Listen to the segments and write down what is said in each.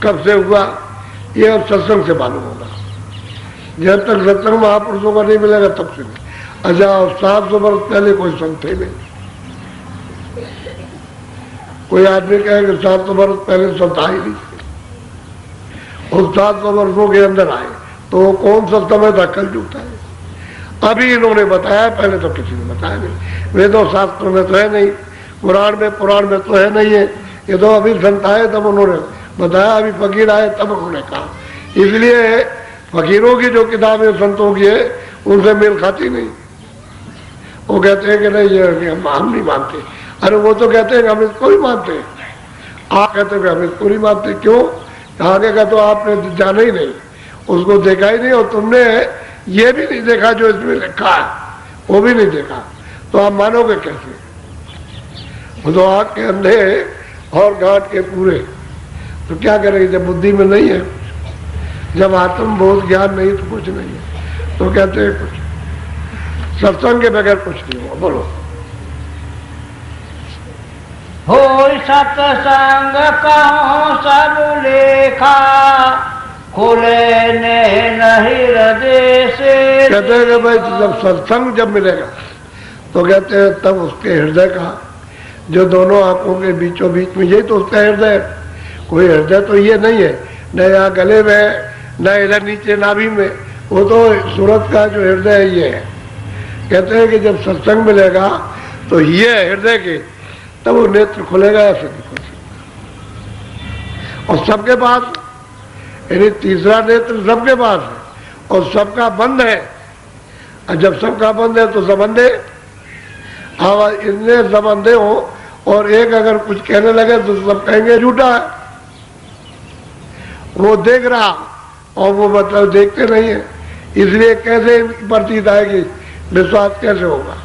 कब से हुआ ये अब सत्संग से मालूम होगा। जब तक सत्संग महापुरुषों का नहीं मिलेगा तब से नहीं। अच्छा 700 वर्ष पहले कोई संत थे नहीं। कोई आदमी कहे कि 700 वर्ष पहले संत आए नहीं, और 700 वर्षों के अंदर आए तो कौन सा समय था? कल जुगता है। अभी इन्होंने बताया, पहले तो किसी ने बताया नहीं। वेदों शास्त्रों में तो है नहीं, पुराण में तो है नहीं है। ये तो अभी संत आए तब उन्होंने बताया, अभी फकीर आए तब उन्होंने कहा। इसलिए फकीरों की जो किताबें संतों की है उनसे मेल खाती नहीं। वो कहते हैं कि नहीं ये हम नहीं मानते। अरे वो तो कहते हैं कि हम इसको ही मानते हैं। आप कहते हैं कि हम इसको नहीं मानते। क्यों? आगे का तो आपने जाना ही नहीं, उसको देखा ही नहीं, और तुमने ये भी नहीं देखा जो इसमें लिखा है, वो भी नहीं देखा, तो आप मानोगे कैसे? वो तो आँख के अंधे और गांठ के पूरे, तो क्या करेंगे जब बुद्धि में नहीं है, जब आत्मबोध ज्ञान नहीं तो कुछ नहीं है। तो कहते हैं कुछ सत्संग के बगैर कुछ नहीं हुआ। बोलो। हो सत्संग कहूँ सब लेखा, खुले ने नहीं हृदय से। कहते हैं कि भाई जब सत्संग जब मिलेगा तो कहते हैं तब उसके हृदय का, जो दोनों आंखों के बीचों बीच में, यही तो उसका हृदय। कोई हृदय तो ये नहीं है, न यहाँ गले में, न इधर नीचे नाभि में, वो तो सूरत का जो हृदय है ये है। कहते हैं कि जब सत्संग मिलेगा तो ये हृदय के, तब वो नेत्र खुलेगा, ऐसे नहीं खुल सकता। और सबके पास, यानी तीसरा नेत्र सबके पास है और सबका बंद है। और जब सबका बंद है तो सबंधे, अब इतने सबंधे हो और एक अगर कुछ कहने लगे तो सब कहेंगे झूठा है। वो देख रहा और वो मतलब देखते नहीं है, इसलिए कैसे प्रतीत आएगी, विश्वास कैसे होगा?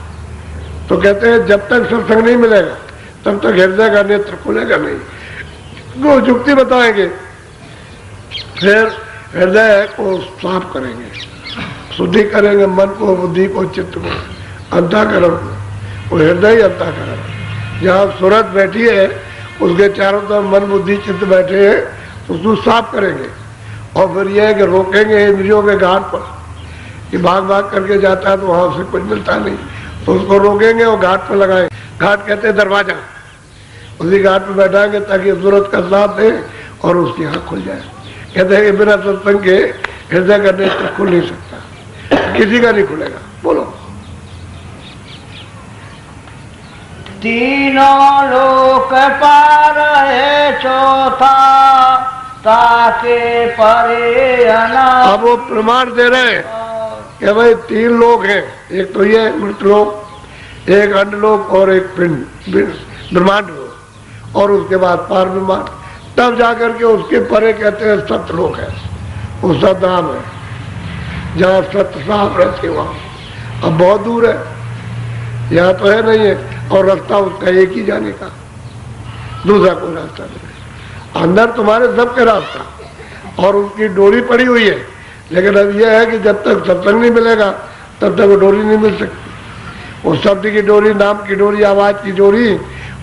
तो कहते हैं जब तक सत्संग नहीं मिलेगा तब तक हृदय का नेत्र खुलेगा नहीं। वो युक्ति बताएंगे, फिर हृदय को साफ करेंगे, शुद्धि करेंगे, मन को, बुद्धि को, चित्त को, अंतःकरण को। वो हृदय अंतःकरण, जहाँ सूरत बैठी है उसके चारों तरफ मन, बुद्धि, चित्त बैठे हैं, तो उसको साफ करेंगे। और फिर यह है कि रोकेंगे इंद्रियों के घाट पर, कि भाग भाग करके जाता है तो वहाँ से कुछ मिलता नहीं, तो उसको रोकेंगे और घाट पर लगाएंगे। घाट कहते हैं दरवाजा, उसी घाट पर बैठाएंगे ताकि सूरत का साथ दे और उसकी आँख खुल जाए। कहते हैं कि बिना सत्संग के हृदय का नेत्र खुल नहीं सकता, किसी का नहीं खुलेगा। बोलो। तीनों लोक पार है चौथा, ताके परे अनाथ। अब वो प्रमाण दे रहे हैं कि भाई 3 लोक हैं, एक तो ये मृतलोक, एक अंडलोक और एक ब्रह्मांड लोक, और उसके बाद पार ब्रह्मांड। तब जाकर के उसके परे कहते हैं सत्यलोक है, वो सतधाम है, जहाँ सत्य साफ रहते वहाँ। अब बहुत दूर है, यहाँ तो है नहीं है, और रास्ता उसका एक ही जाने का, दूसरा कोई रास्ता नहीं। अंदर तुम्हारे सबके रास्ता और उसकी डोरी पड़ी हुई है, लेकिन अब यह है कि जब तक सत्संग नहीं मिलेगा तब तक वो डोरी नहीं मिल सकती। वो शब्द की डोरी, नाम की डोरी, आवाज की डोरी,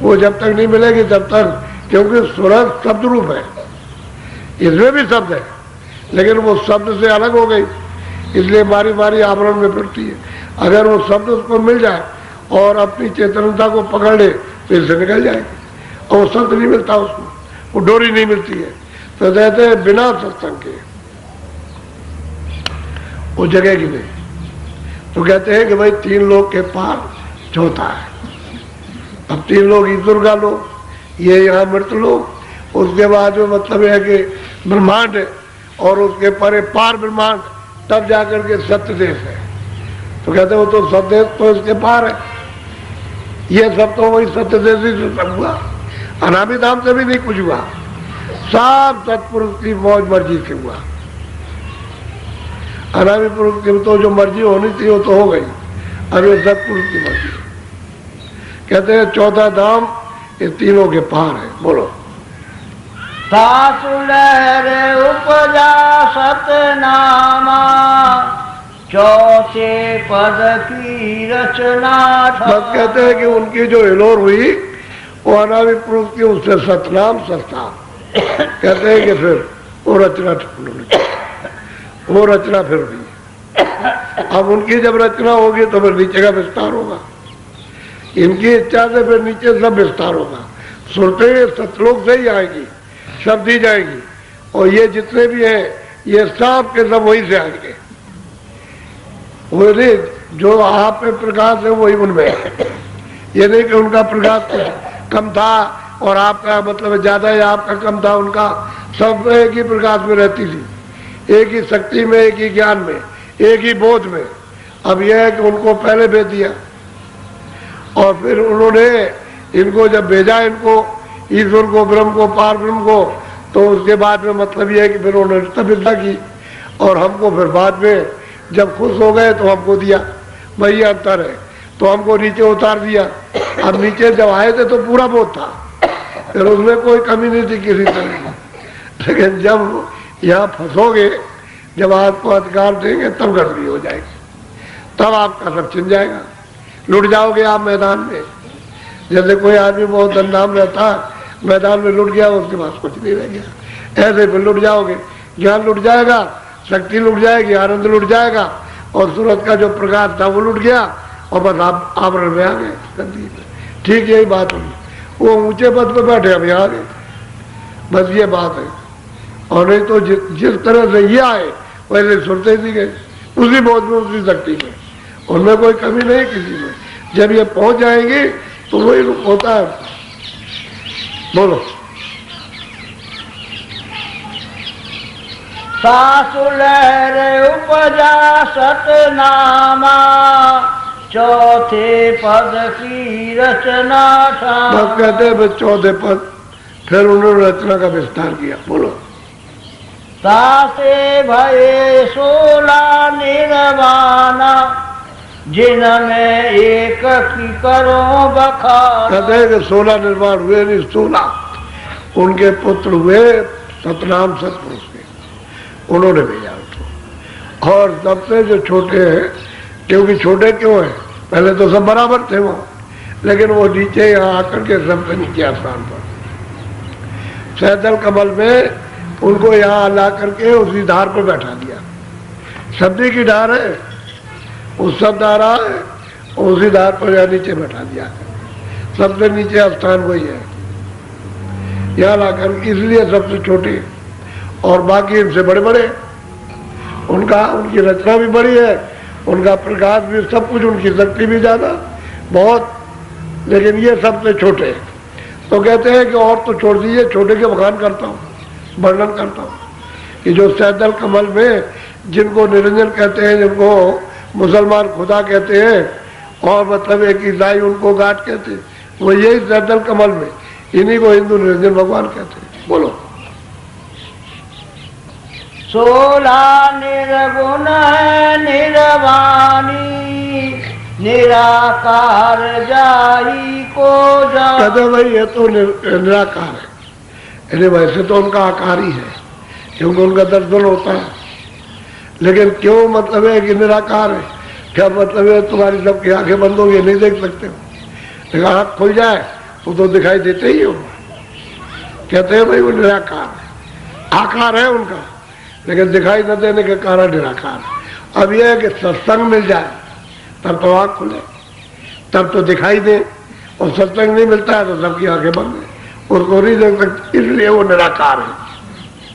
वो जब तक नहीं मिलेगी तब तक, क्योंकि सूरत शब्द रूप है, इसमें भी शब्द है, लेकिन वो शब्द से अलग हो गई, इसलिए बारी बारी आवरण में फिरती है। अगर वो शब्द उसको मिल जाए और अपनी चेतनता को पकड़ ले तो इससे निकल जाएगी, और वो शब्द नहीं मिलता उसको, वो डोरी नहीं मिलती है। तो कहते हैं बिना सत्संग के वो जगह की नहीं। तो कहते हैं कि भाई 3 लोग के पार चौथा है। अब 3 लोग ईश्वर का लोग, ये यहाँ मृत लोग, उसके बाद जो मतलब है कि ब्रह्मांड है, और उसके परे पार ब्रह्मांड, तब जाकर के सत्य देश है। तो कहते हैं वो तो सत्य देश तो इसके पार है, ये सब तो वही सत्य देश ही से सब हुआ, अनामी धाम से भी नहीं कुछ हुआ, सब सत्पुरुष की मौज मर्जी से हुआ। अनामी पुरुष की तो जो मर्जी होनी थी वो तो हो गई, अब ये सत्पुरुष की मर्जी। कहते हैं चौथा धाम ये तीनों के पार है। बोलो। सासु लहर उपजा सतनामा, चौथे पद की रचना। बस कहते हैं कि उनकी जो हिलोर हुई वो अनामी पुरुष की, उससे सतनाम सस्ता, कहते हैं कि फिर वो रचना ढूंढो, वो रचना फिर हुई। अब उनकी जब रचना होगी तो फिर नीचे का विस्तार होगा, इनकी इच्छा से फिर नीचे सब विस्तार होगा। सुरते सतलोक से ही आएगी, शब्द ही जाएगी, और ये जितने भी हैं ये सब के सब वही से आएंगे। वही जो आप में प्रकाश है वही उनमें है। ये नहीं कि उनका प्रकाश कुछ कम था और आपका मतलब ज्यादा है, आपका कम था, उनका सब एक ही प्रकाश में रहती थी, एक ही शक्ति में, एक ही ज्ञान में, एक ही बोध में। अब यह है कि उनको पहले भेज दिया और फिर उन्होंने इनको जब भेजा, इनको ईश्वर को, ब्रह्म को, पार ब्रह्म को, तो उसके बाद में मतलब यह है कि फिर उन्होंने तपस्या की और हमको फिर बाद में जब खुश हो गए तो हमको दिया। वही अंतर है, तो हमको नीचे उतार दिया। अब नीचे जब आए थे तो पूरा बोध था, फिर उसमें कोई कमी नहीं थी किसी तरह की। लेकिन जब यहाँ फंसोगे, जब आपको अधिकार देंगे तब गड़बड़ी हो जाएगी, तब आपका सब छिन जाएगा, लुट जाओगे आप मैदान में। जैसे कोई आदमी बहुत धनधाम रहता है, मैदान में लुट गया, उसके पास कुछ नहीं रह गया, ऐसे फिर लुट जाओगे। ज्ञान लुट जाएगा, शक्ति लुट जाएगी, आनंद लुट जाएगा, और सूरज का जो प्रकाश था वो लुट गया, और बस आप आवरण में आ गए। ठीक यही बात हुई, वो ऊंचे पद पे बैठे अभी आ गए, बस ये बात है। और नहीं तो जिस तरह से ये आए वैसे सुनते ही गए, उसी बोध में, उसी शक्ति में, उनमें कोई कमी नहीं किसी में। जब ये पहुंच जाएंगे तो वही रुक होता है। बोलो। सासु लहर उपजा सतनामा, चौथे पद की रचना था। बस कहते हैं चौथे पद, फिर उन्होंने रचना का विस्तार किया। बोलो। तासे भये 16 निर्वाणा, जिनमें एक की करो बखाना। कहते हैं कि 16 निर्माण हुए, नहीं 16 उनके पुत्र हुए सतनाम सतपुरुष के, उन्होंने भेजा उनको। और सबसे जो छोटे हैं, क्योंकि छोटे क्यों हैं, पहले तो सब बराबर थे वहां, लेकिन वो नीचे यहाँ आकर के सबसे नीचे स्थान पर सैदल कमल में उनको यहाँ ला करके उसी धार पर बैठा दिया। शब्दी की धार है, उस सब धारा है, उसी धार पर यहाँ नीचे बैठा दिया। सबसे नीचे स्थान वही है, यहाँ लाकर, इसलिए सबसे छोटे और बाकी इनसे बड़े बड़े। उनकी रचना भी बड़ी है, उनका प्रकाश भी, सब कुछ, उनकी शक्ति भी ज्यादा बहुत, लेकिन ये सबसे छोटे। तो कहते हैं कि और तो छोड़ दीजिए, छोटे के बखान करता हूँ, वर्णन करता हूँ कि जो सैदल कमल में जिनको निरंजन कहते हैं, जिनको मुसलमान खुदा कहते हैं, और मतलब एक ईसाई उनको गाट कहते हैं, वो यही सैदल कमल में, इन्हीं को हिंदू निरंजन भगवान कहते हैं। बोलो। 16 निर्गुण है निर्वाणी, निराकार जाई को जा। कहते भाई ये तो निराकार है, यानी वैसे तो उनका आकार ही है, क्योंकि उनका दर्शन होता है, लेकिन क्यों मतलब है कि निराकार है? क्या मतलब है? तुम्हारी सबकी आंखें बंद हो गई, नहीं देख सकते हो, लेकिन आंख खुल जाए तो दिखाई देते ही हो। कहते हैं भाई वो निराकार है, आकार है उनका, लेकिन दिखाई न देने के कारण निराकार। अब यह है कि सत्संग मिल जाए तब तो आँख खुले, तब तो दिखाई दे, और सत्संग नहीं मिलता है तो सबकी आंखें बंद है, उसको नहीं देख सकते, इसलिए वो निराकार है।